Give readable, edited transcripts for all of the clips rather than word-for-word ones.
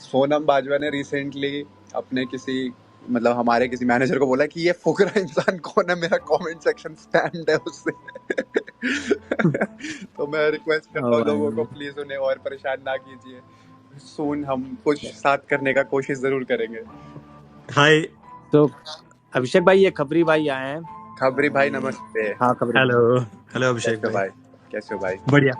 सोनम बाजवा ने रिसेंटली अपने किसी मतलब हमारे किसी मैनेजर को बोला कि ये फुकरा इंसान कौन है, मेरा कमेंट सेक्शन स्पैम्ड है उससे। तो मैं रिक्वेस्ट करता हूँ लोगों को, प्लीज उन्हें और परेशान ना कीजिए। सून हम कुछ साथ करने का कोशिश जरूर करेंगे। हाय। तो अभिषेक भाई, ये खबरी भाई आए हैं। खबरी भाई नमस्ते। हाँ खबरी हेलो हेलो अभिषेक कैसे हो भाई। भाई? कैसे हो भाई? बढ़िया।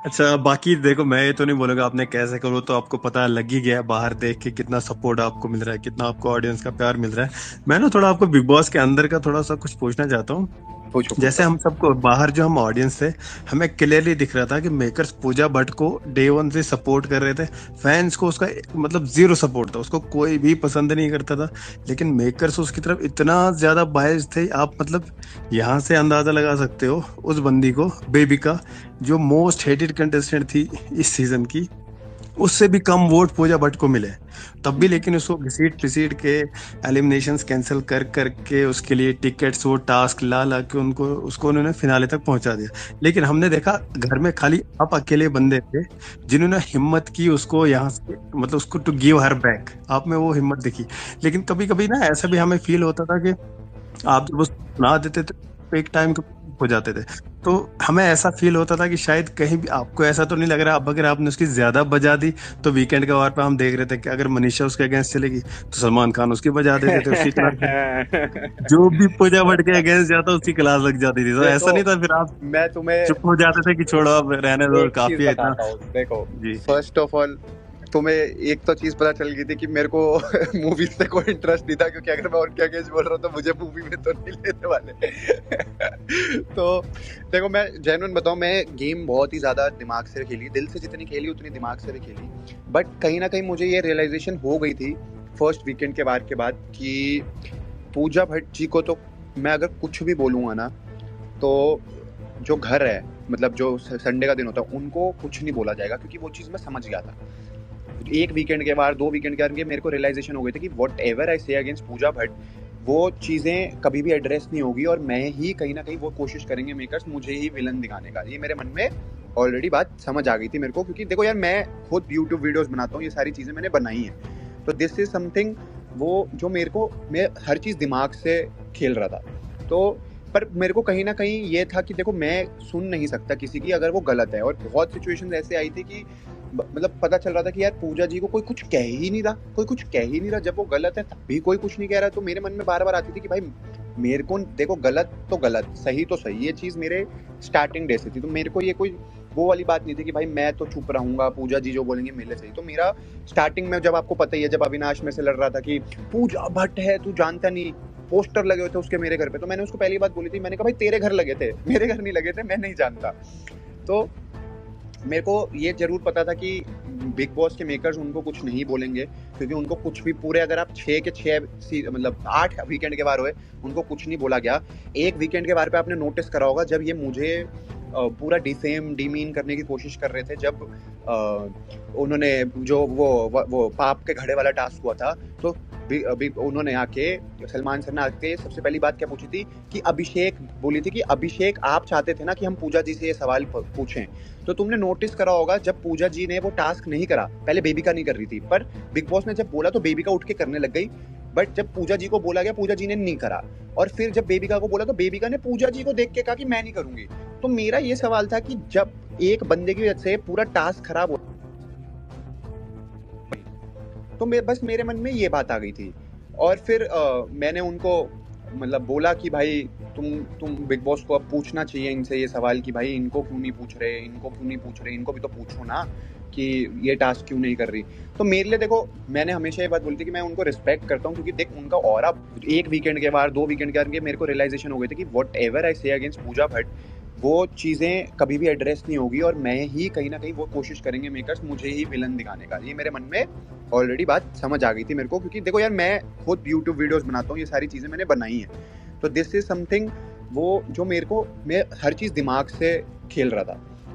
अच्छा, बाकी देखो, मैं ये तो नहीं बोलूंगा आपने कैसे करो, तो आपको पता लग ही गया है बाहर देख के कितना सपोर्ट आपको मिल रहा है, कितना आपको ऑडियंस का प्यार मिल रहा है। मैं ना थोड़ा आपको बिग बॉस के अंदर का थोड़ा सा कुछ पूछना चाहता हूँ। पूछो जैसे हम सबको बाहर जो हम ऑडियंस थे, हमें क्लियरली दिख रहा था कि मेकर्स पूजा भट्ट को डे वन से सपोर्ट कर रहे थे। फैंस को उसका मतलब जीरो सपोर्ट था, उसको कोई भी पसंद नहीं करता था। लेकिन मेकर्स उसकी तरफ इतना ज्यादा बायस थे, आप मतलब यहाँ से अंदाजा लगा सकते हो उस बंदी को, बेबिका, जो मोस्ट हेटेड कंटेस्टेंट थी इस सीजन की, उससे भी कम वोट पूजा भट्ट को मिले। तब भी लेकिन उसको घसीट पिसीट के एलिमिनेशंस कैंसिल कर करके उसके लिए टिकट्स, वो टास्क ला ला के उसको उन्होंने फिनाले तक पहुंचा दिया। लेकिन हमने देखा घर में खाली आप अकेले बंदे थे जिन्होंने हिम्मत की उसको यहाँ से मतलब उसको टू गिव हर बैक। आप में वो हिम्मत दिखी। लेकिन कभी कभी ना ऐसा भी हमें फील होता था कि आप जब उसको सुना देते थे तो एक टाइम के हो जाते थे, तो हमें ऐसा फील होता था कि शायद कहीं भी आपको ऐसा तो नहीं लग रहा, अब अगर आपने उसकी ज्यादा बजा दी तो वीकेंड के वार पे हम देख रहे थे कि अगर मनीषा उसके अगेंस्ट चलेगी तो सलमान खान उसकी बजा देते थे, उसकी क्लास जो भी पूजा भट्ट के अगेंस्ट जाता उसकी क्लास लग जाती थी। तो ऐसा नहीं था फिर आप मैं तुम्हें चुप हो जाते थे कि छोड़ो अब रहने दो, एक चीज काफी है इतना। बताता हूँ। देखो, जी फर्स्ट ऑफ ऑल तुम्हें एक तो चीज पता चल गई थी कि मेरे को मूवीज से कोई इंटरेस्ट नहीं था, क्योंकि अगर मैं उनके अगेंस्ट बोल रहा हूँ तो मुझे मूवी में तो नहीं लेने वाले। तो देखो, मैं जेन्युइन बताऊँ, मैं गेम बहुत ही ज्यादा दिमाग से खेली, दिल से जितनी खेली उतनी दिमाग से भी खेली। बट कहीं ना कहीं मुझे ये रियलाइजेशन हो गई थी फर्स्ट वीकेंड के वार के बाद कि पूजा भट्ट जी को तो मैं अगर कुछ भी बोलूँगा ना, तो जो घर है, मतलब जो संडे का दिन होता है, उनको कुछ नहीं बोला जाएगा, क्योंकि वो चीज़ मैं समझ गया था। एक वीकेंड के बाद, 2 वीकेंड के बाद मेरे को रियलाइजेशन हो गई थी कि व्हाट एवर आई से अगेंस्ट पूजा भट्ट, वो चीज़ें कभी भी एड्रेस नहीं होगी और मैं ही कहीं ना कहीं वो कोशिश करेंगे मेकर्स मुझे ही विलन दिखाने का। ये मेरे मन में ऑलरेडी बात समझ आ गई थी मेरे को, क्योंकि देखो यार, मैं खुद यूट्यूब वीडियोस बनाता हूँ, ये सारी चीज़ें मैंने बनाई हैं। तो दिस इज समथिंग वो जो मेरे को, मैं हर चीज़ दिमाग से खेल रहा था। तो पर मेरे को कहीं ना कहीं ये था कि देखो, मैं सुन नहीं सकता किसी की अगर वो गलत है। और बहुत सिचुएशंस ऐसे आई थी कि मतलब पता चल रहा था कि यार पूजा जी को कोई कुछ कह ही नहीं रहा, कोई कुछ कह ही नहीं रहा। जब वो गलत है तब भी कोई कुछ नहीं कह रहा। तो मेरे मन में बार बार आती थी कि भाई मेरे को देखो, गलत तो गलत, सही तो सही। ये चीज़ मेरे स्टार्टिंग डे से थी। तो मेरे को ये कोई वो वाली बात नहीं थी कि भाई मैं तो चुप रहूंगा, पूजा जी जो बोलेंगे मेरे सही। तो मेरा स्टार्टिंग में, जब आपको पता ही है, जब अविनाश में से लड़ रहा था कि पूजा भट्ट है, तू जानता नहीं, पोस्टर लगे हुए थे उसके मेरे घर पे, तो मैंने उसको पहली बात बोली थी, मैंने कहा भाई तेरे घर लगे थे, मेरे घर नहीं लगे थे, मैं नहीं जानता। तो मेरे को ये जरूर पता था कि बिग बॉस के मेकर्स उनको कुछ नहीं बोलेंगे, क्योंकि उनको कुछ भी पूरे, अगर आप 6 के 6 मतलब 8 वीकेंड के बार हुए, उनको कुछ नहीं बोला गया। एक वीकेंड के बार पे आपने नोटिस करा होगा, जब ये मुझे पूरा डिफेम डिमीन करने की कोशिश कर रहे थे, जब उन्होंने जो वो पाप के घड़े वाला टास्क हुआ था, तो उन्होंने आके, सलमान सर ने आके सबसे पहली बात क्या पूछी थी कि अभिषेक बोली थी कि अभिषेक आप चाहते थे ना कि हम पूजा जी से ये सवाल पूछें। तो तुमने नोटिस करा होगा, जब पूजा जी ने वो टास्क नहीं करा, पहले बेबिका नहीं कर रही थी, पर बिग बॉस ने जब बोला तो बेबिका उठ के करने लग गई। बट जब पूजा जी को बोला गया, पूजा जी ने नहीं करा। और फिर जब बेबिका को बोला तो बेबिका ने पूजा जी को देख के कहा कि मैं नहीं करूंगी। तो मेरा ये सवाल था कि जब एक बंदे की वजह से पूरा टास्क खराब हो, तो बस मेरे मन में ये बात आ गई थी। और फिर मैंने उनको मतलब बोला कि भाई तुम बिग बॉस को अब पूछना चाहिए इनसे ये सवाल कि भाई इनको क्यों नहीं पूछ रहे, इनको क्यों नहीं पूछ रहे, इनको भी तो पूछो ना कि ये टास्क क्यों नहीं कर रही। तो मेरे लिए देखो, मैंने हमेशा ये बात बोली थी कि मैं उनको रिस्पेक्ट करता हूँ, क्योंकि देख उनका ऑरा, एक वीकेंड के बाद, 2 वीकेंड के बाद मेरे को रियलाइजेशन हो गई थी कि व्हाट एवर आई से अगेंस्ट पूजा भट्ट, वो चीज़ें कभी भी एड्रेस नहीं होगी और मैं ही कहीं ना कहीं वो कोशिश करेंगे मेकर्स मुझे ही विलन दिखाने का। ये मेरे मन में ऑलरेडी बात समझ आ गई थी मेरे को, क्योंकि देखो यार, मैं खुद यूट्यूब वीडियोस बनाता हूँ, ये सारी चीज़ें मैंने बनाई हैं। तो दिस इज समथिंग वो जो मेरे को, मैं हर चीज़ दिमाग से खेल रहा था।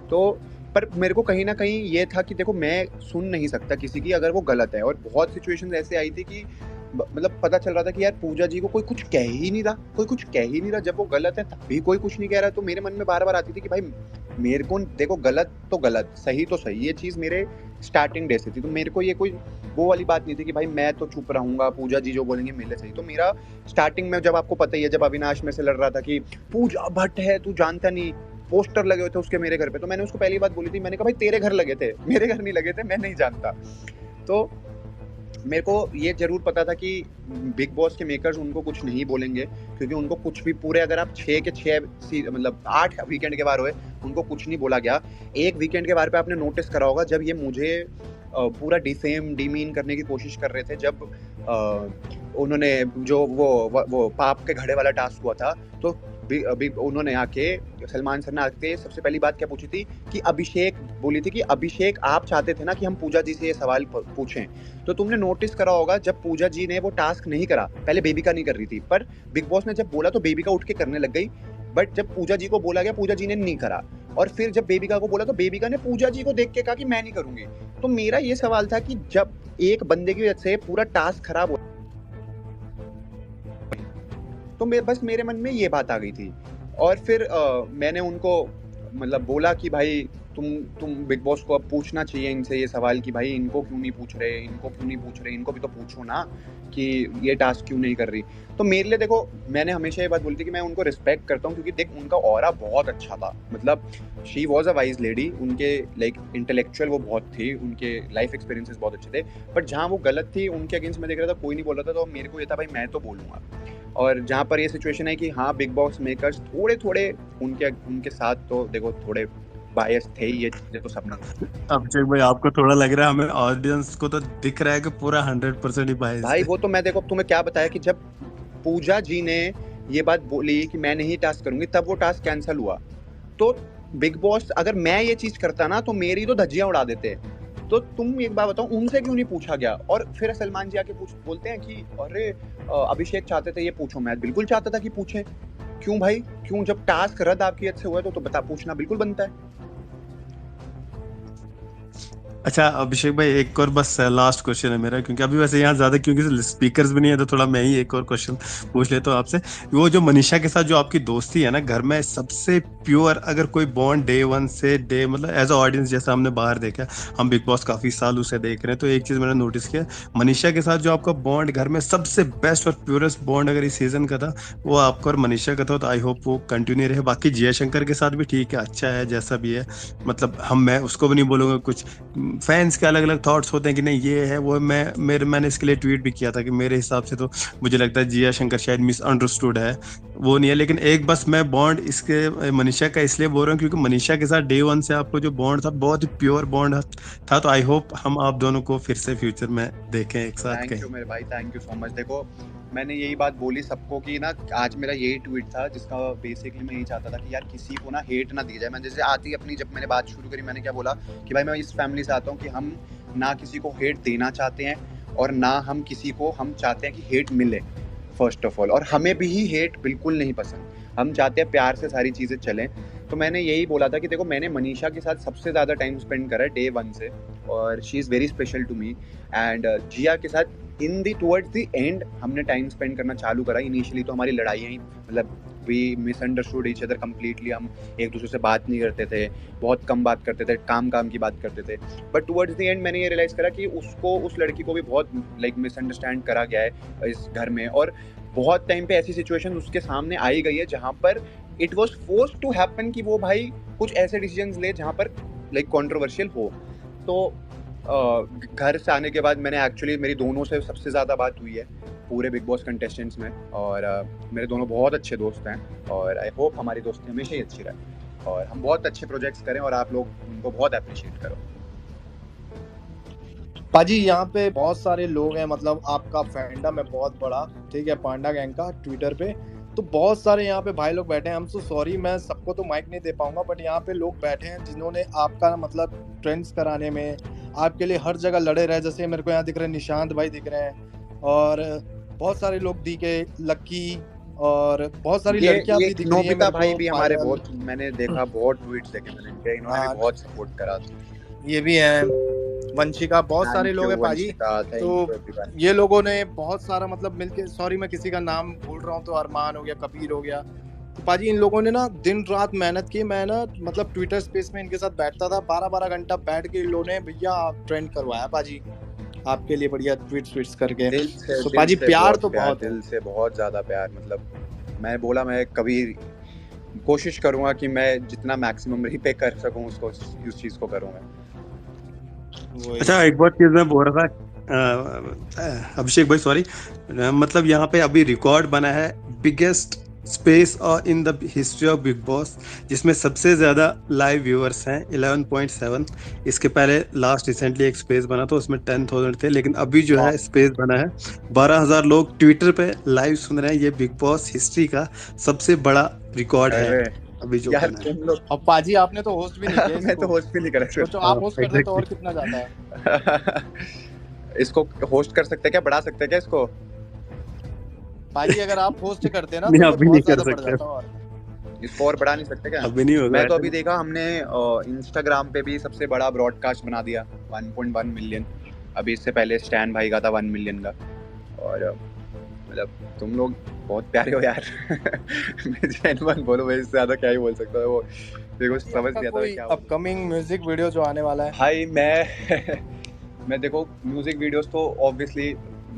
तो पर मेरे को कहीं ना कहीं ये था कि देखो, मैं सुन नहीं सकता किसी की अगर वो गलत है। और बहुत सिचुएशंस ऐसे आई थी कि मतलब पता चल रहा था कि यार पूजा जी को कोई कुछ कह ही नहीं रहा, कोई कुछ कह ही नहीं रहा। जब वो गलत है तब भी कोई कुछ नहीं कह रहा। तो मेरे मन में बार बार आती थी कि भाई मेरे को देखो, गलत तो गलत, सही तो सही। ये चीज़ मेरे स्टार्टिंग डे से थी। तो मेरे को ये कोई वो वाली बात नहीं थी कि भाई मैं तो चुप रहूंगा, पूजा जी जो बोलेंगे मेरे सही। तो मेरा स्टार्टिंग में, जब आपको पता ही है, जब अविनाश में से लड़ रहा था कि पूजा भट्ट है, तू जानता नहीं, पोस्टर लगे हुए थे उसके मेरे घर पे, तो मैंने उसको पहली बात बोली थी, मैंने कहा भाई तेरे घर लगे थे, मेरे घर नहीं लगे थे, मैं नहीं जानता। तो मेरे को ये जरूर पता था कि बिग बॉस के मेकर्स उनको कुछ नहीं बोलेंगे, क्योंकि उनको कुछ भी, पूरे अगर आप 6 के 6 मतलब 8 वीकेंड के बार हुए, उनको कुछ नहीं बोला गया। एक वीकेंड के बार पे आपने नोटिस करा होगा, जब ये मुझे पूरा डिफेम डीमीन करने की कोशिश कर रहे थे, जब उन्होंने जो वो पाप के घड़े वाला टास्क हुआ था, तो अभी उन्होंने आके, सलमान सर ने आके सबसे पहली बात क्या पूछी थी कि अभिषेक बोली थी कि अभिषेक आप चाहते थे ना कि हम पूजा जी से ये सवाल पूछें। तो तुमने नोटिस करा होगा, जब पूजा जी ने वो टास्क नहीं करा, पहले बेबिका नहीं कर रही थी, पर बिग बॉस ने जब बोला तो बेबिका उठ के करने लग गई, बट जब पूजा जी को बोला गया, पूजा जी ने नहीं करा। और फिर जब बेबिका को बोला तो बेबिका ने पूजा जी को देख के कहा कि मैं नहीं करूंगी। तो मेरा ये सवाल था कि जब एक बंदे की वजह से पूरा टास्क खराब हो, तो बस मेरे मन में ये बात आ गई थी। और फिर मैंने उनको मतलब बोला कि भाई तुम बिग बॉस को अब पूछना चाहिए इनसे ये सवाल कि भाई इनको क्यों नहीं पूछ रहे, इनको क्यों नहीं पूछ रहे, इनको भी तो पूछो ना कि ये टास्क क्यों नहीं कर रही। तो मेरे लिए देखो, मैंने हमेशा ये बात बोली थी कि मैं उनको रिस्पेक्ट करता हूँ, क्योंकि देख उनका ऑरा बहुत अच्छा था, मतलब she was a wise lady, उनके लाइक इंटेलेक्चुअल वो बहुत थी, उनके लाइफ एक्सपीरियंसेस बहुत अच्छे थे, बट जहाँ वो गलत थी उनके अगेंस्ट में देख रहा था, कोई नहीं बोल रहा था, तो मेरे को ये था भाई मैं तो बोलूँगा। और जहाँ पर ये सिचुएशन है कि हाँ बिग बॉस मेकर्स थोड़े थोड़े उनके साथ, तो देखो थोड़े बायस थे ही, ये चीजें तो सबने। अभिषेक भाई आपको थोड़ा लग रहा है, हमें ऑडियंस को तो दिख रहा है कि पूरा 100% ही बायस भाई है। वो तो मैं देखो तुम्हें क्या बताया कि जब पूजा जी ने ये बात बोली कि मैं नहीं टास्क करूंगी, तब वो टास्क कैंसिल हुआ। तो बिग बॉस अगर मैं ये चीज करता ना, तो मेरी तो धज्जियां उड़ा देते। तो तुम एक बात बताओ, उनसे क्यों नहीं पूछा गया? और फिर सलमान जी आके बोलते हैं कि अरे अभिषेक चाहते थे ये पूछो। मैं बिल्कुल चाहता था कि पूछे, क्यों भाई, क्यों? जब टास्क रद्द आपकी वजह से हुआ तो बता, पूछना बिल्कुल बनता है। अच्छा अभिषेक भाई, एक और बस लास्ट क्वेश्चन है मेरा, क्योंकि अभी वैसे यहाँ ज्यादा क्योंकि स्पीकर्स भी नहीं है, तो थोड़ा मैं ही एक और क्वेश्चन पूछ लेता हूँ आपसे। वो जो मनीषा के साथ जो आपकी दोस्ती है ना घर में, सबसे प्योर अगर कोई बॉन्ड डे वन से डे, मतलब एज अ ऑडियंस जैसा हमने बाहर देखा, हम बिग बॉस काफी साल उसे देख रहे हैं, तो एक चीज मैंने नोटिस किया, मनीषा के साथ जो आपका बॉन्ड घर में सबसे बेस्ट और प्योरेस्ट बॉन्ड अगर इस सीजन का था, वो आपका और मनीषा का था। तो आई होप वो कंटिन्यू रहे। बाकी जिया शंकर के साथ भी ठीक है, अच्छा है जैसा भी है, मतलब मैं उसको भी नहीं बोलूंगा। कुछ फैंस के अलग अलग थॉट्स होते हैं कि नहीं ये है वो, मैंने इसके लिए ट्वीट भी किया था कि मेरे हिसाब से तो मुझे लगता है जिया शंकर शायद मिसअंडरस्टूड है, वो नहीं है। लेकिन एक बस मैं बॉन्ड इसके मनीषा का इसलिए बोल रहा हूँ क्योंकि मनीषा के साथ डे वन से आपको जो बॉन्ड था बहुत ही प्योर बॉन्ड था। तो आई होप हम आप दोनों को फिर से फ्यूचर में देखें एक साथ। थैंक यू मेरे भाई, थैंक यू सो मच। देखो मैंने यही बात बोली सबको कि ना, आज मेरा यही ट्वीट था जिसका बेसिकली मैं यही चाहता था कि यार किसी को ना हेट ना दी जाए। मैं जैसे आती अपनी, जब मैंने बात शुरू करी, मैंने क्या बोला कि भाई मैं इस फैमिली से आता हूँ कि हम ना किसी को हेट देना चाहते हैं, और ना हम किसी को हम चाहते हैं कि हेट मिले फर्स्ट ऑफ ऑल। और हमें भी ही हेट बिल्कुल नहीं पसंद, हम चाहते हैं प्यार से सारी चीज़ें चलें। तो मैंने यही बोला था कि देखो मैंने मनीषा के साथ सबसे ज़्यादा टाइम स्पेंड करा है डे वन से, और she is very special to me. And Jiya के साथ in the towards the end हमने टाइम स्पेंड करना चालू करा। इनिशियली तो हमारी लड़ाइयाँ ही, मतलब we misunderstood each other completely, हम एक दूसरे से बात नहीं करते थे, बहुत कम बात करते थे, काम की बात करते थे। बट टुवर्ड्स दी एंड मैंने ये रियलाइज़ करा कि उसको, उस लड़की को भी बहुत लाइक मिसअंडरस्टैंड करा गया है इस घर में, और बहुत टाइम पे ऐसी सिचुएशन उसके सामने आई गई है जहाँ पर it was forced to happen कि वो भाई कुछ ऐसे डिसीजंस ले जहाँ पर लाइक कंट्रोवर्शियल हो। तो घर से आने के बाद मैंने एक्चुअली, मेरी दोनों से सबसे ज़्यादा बात हुई है पूरे बिग बॉस कंटेस्टेंट्स में, और मेरे दोनों बहुत अच्छे दोस्त हैं, और आई होप हमारी दोस्ती हमेशा ही अच्छी रहे और हम बहुत अच्छे प्रोजेक्ट्स करें और आप लोग उनको बहुत अप्रिशिएट करो। पाजी यहाँ पे बहुत सारे लोग हैं, मतलब आपका फैंडम है बहुत बड़ा, ठीक है, पांडा गैंग का ट्विटर पे, तो बहुत सारे यहाँ पे भाई लोग बैठे हैं। हम सो सॉरी, मैं सबको तो माइक नहीं दे पाऊंगा, बट यहाँ पे लोग बैठे हैं जिन्होंने आपका मतलब ट्रेंड्स कराने में आपके लिए हर जगह लड़े रहे। जैसे मेरे को यहाँ दिख रहे हैं निशांत भाई दिख रहे हैं, और बहुत सारे लोग दिखे, लक्की, और बहुत सारी लड़कियां भी दिख रही है। नोबिता भाई भी हमारे बहुत, मैंने देखा बहुत ट्वीट्स देखे मैंने इनके, इन्होंने भी बहुत सपोर्ट करा। ये भी है वंशिका, बहुत सारे लोग हैं पाजी। तो ये लोगों ने बहुत सारा मतलब मिलके, सॉरी मैं किसी का नाम भूल रहा हूँ, तो अरमान हो गया, कबीर हो गया, तो पाजी इन लोगों ने ना दिन रात मेहनत की। मैं ना मतलब ट्विटर स्पेस में इनके साथ बैठता था, 12-12 घंटा बैठ के इन लोगों ने भैया ट्रेंड करवाया पाजी आपके लिए बढ़िया ट्वीट्स करके। तो पाजी प्यार तो बहुत है, दिल से बहुत ज्यादा प्यार। मतलब मैं बोला मैं कभी कोशिश करूंगा कि मैं जितना मैक्सिमम रीपे कर सकूं उसको, उस चीज को करूंगा। अच्छा एक बार चीज मैं बोल रहा था अभिषेक भाई, सॉरी, मतलब यहाँ पे अभी रिकॉर्ड बना है biggest space in the history of big boss, जिसमें सबसे ज्यादा लाइव व्यूअर्स हैं 11.7। इसके पहले लास्ट रिसेंटली एक स्पेस बना था उसमें 10,000 थे, लेकिन अभी जो है स्पेस बना है 12,000 लोग ट्विटर पे लाइव सुन रहे हैं। ये बिग बॉस हिस्ट्री का सबसे बड़ा रिकॉर्ड है अभी जो यार बना तुम लोग। अब पाजी आपने तो होस्ट भी नहीं किया मैं तो होस्ट भी नहीं करा। तो आप होस्ट करते तो और कितना जाता है। इसको होस्ट कर सकते क्या, बढ़ा सकते क्या इसको? भाई अगर आप होस्ट करते ना नहीं, तो अभी बहुत नहीं ज्यादा कर बढ़ सकते। जाता और इसको और बढ़ा नहीं सकते क्या? अभी नहीं होगा। मैं तो अभी देखा हमने इंस्टाग्राम पे भी सबसे बड़ा ब्रॉडकास्ट बना दिया 1.1 मिलियन। अभी इससे पहले स्टैन भाई का था 1 मिलियन का। और मतलब तुम लोग बहुत प्यारे हो यार। मैं जेन्युइन बोलूं, मैं इससे ज्यादा क्या ही बोल सकता हूँ। वो देखो समझ नहीं आता क्या अपकमिंग म्यूजिक वीडियो जो आने वाला है भाई। मैं देखो म्यूजिक वीडियोस तो ऑब्वियसली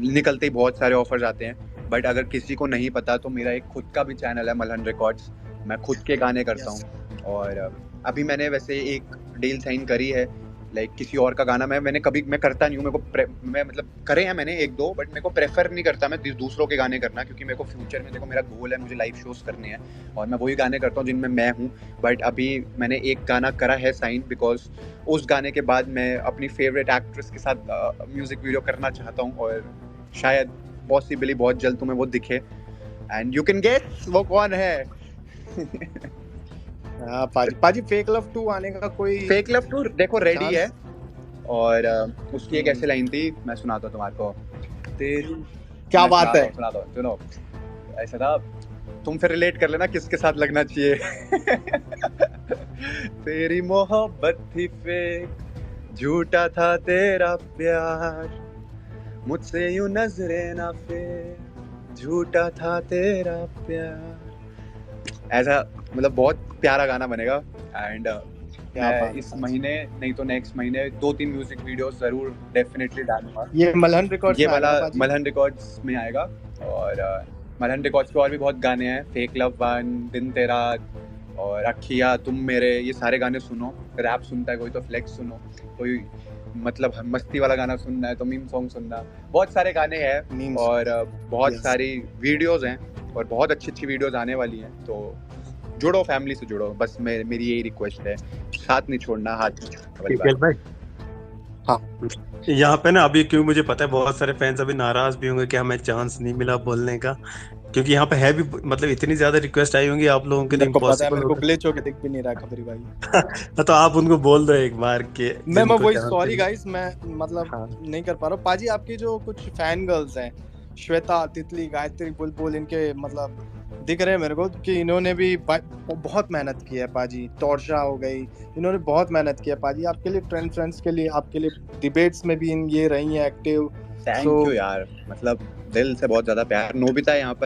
निकलते ही बहुत सारे ऑफर्स आते हैं, बट अगर किसी को नहीं पता तो मेरा एक खुद का भी चैनल है मलहन रिकॉर्ड्स। मैं खुद के गाने करता हूँ। और अभी मैंने वैसे एक डील साइन करी है, लाइक किसी और का गाना मैं करता नहीं हूँ। मेरे को मैं मतलब करे हैं मैंने 1-2, बट मेरे को प्रेफर नहीं करता मैं दूसरों के गाने करना, क्योंकि मेरे को फ्यूचर में देखो मेरा गोल है, मुझे लाइव शोज करने हैं और मैं वही गाने करता हूँ जिनमें मैं हूँ। बट अभी मैंने एक गाना करा है साइन, बिकॉज उस गाने के बाद मैं अपनी फेवरेट एक्ट्रेस के साथ म्यूजिक वीडियो करना चाहता हूँ, और शायद पॉसिबली बहुत जल्द तुम्हें वो दिखे, एंड यू कैन गेस वो कौन है। पाजी फेक लव 2 आने का कोई फेक लव 2 देखो रेडी है। और उसकी एक ऐसी लाइन थी, मैं सुनाता हूँ तुम्हारे तेरी क्या बात है, सुनाता हूँ, सुनो। ऐसा था, तुम फिर रिलेट कर लेना किसके साथ लगना चाहिए। तेरी मोहब्बत थी फेक, झूठा था तेरा प्यार, मुझसे यूं नजरें ना फेर, झूठा था तेरा प्यार। ऐसा मतलब बहुत प्यारा गाना बनेगा। एंड मैं इस महीने नहीं तो नेक्स्ट महीने 2-3 म्यूजिक वीडियोस जरूर डेफिनेटली डालूंगा। ये मलहन रिकॉर्ड्स, ये वाला मलहन रिकॉर्ड्स में आएगा। और मलहन रिकॉर्ड्स पे और भी बहुत गाने हैं, फेक लव 1, दिन तेरा और अखिया तुम मेरे, ये सारे गाने सुनो। रैप सुनता है कोई तो फ्लेक्स सुनो, कोई मतलब मस्ती वाला गाना सुनना है तो मीम सॉन्ग सुनना। बहुत सारे गाने हैं और बहुत सारी वीडियोस हैं और बहुत अच्छी वीडियोस आने वाली हैं। तो जुड़ो, फैमिली से जुड़ो, बस मेरी यही रिक्वेस्ट है, साथ नहीं छोड़ना, हाथ नहीं छोड़ना भाई। हाँ, यहाँ पे ना अभी क्यों मुझे पता है बहुत सारे फैंस अभी नाराज भी होंगे कि हमें चांस नहीं मिला बोलने का, क्योंकि यहाँ पे है भी मतलब इतनी ज्यादा रिक्वेस्ट आई होंगी आप लोगों के लिए। इम्पॉसिबल, मेरे को ग्लिच होके दिख भी नहीं रहा खबरी भाई। तो आप उनको बोल दो एक बार के मैं वही, सॉरी गाइस, मैं मतलब नहीं कर पा रहा हूँ। पाजी आपकी जो कुछ फैन गर्ल्स हैं, श्वेता, तितली, गायत्री, बुलबुल, इनके मतलब दिख रहे हैं मेरे को कि इन्होंने भी बहुत मेहनत की है पाजी। टॉर्शा हो गई, इन्होंने बहुत मेहनत की है पाजी आपके लिए, फ्रेंड्स के लिए, आपके लिए डिबेट्स में भी ये रही हैं एक्टिव। थैंक यू यार, मतलब दिल से बहुत ज्यादा प्यार। नोबिता यहाँ पर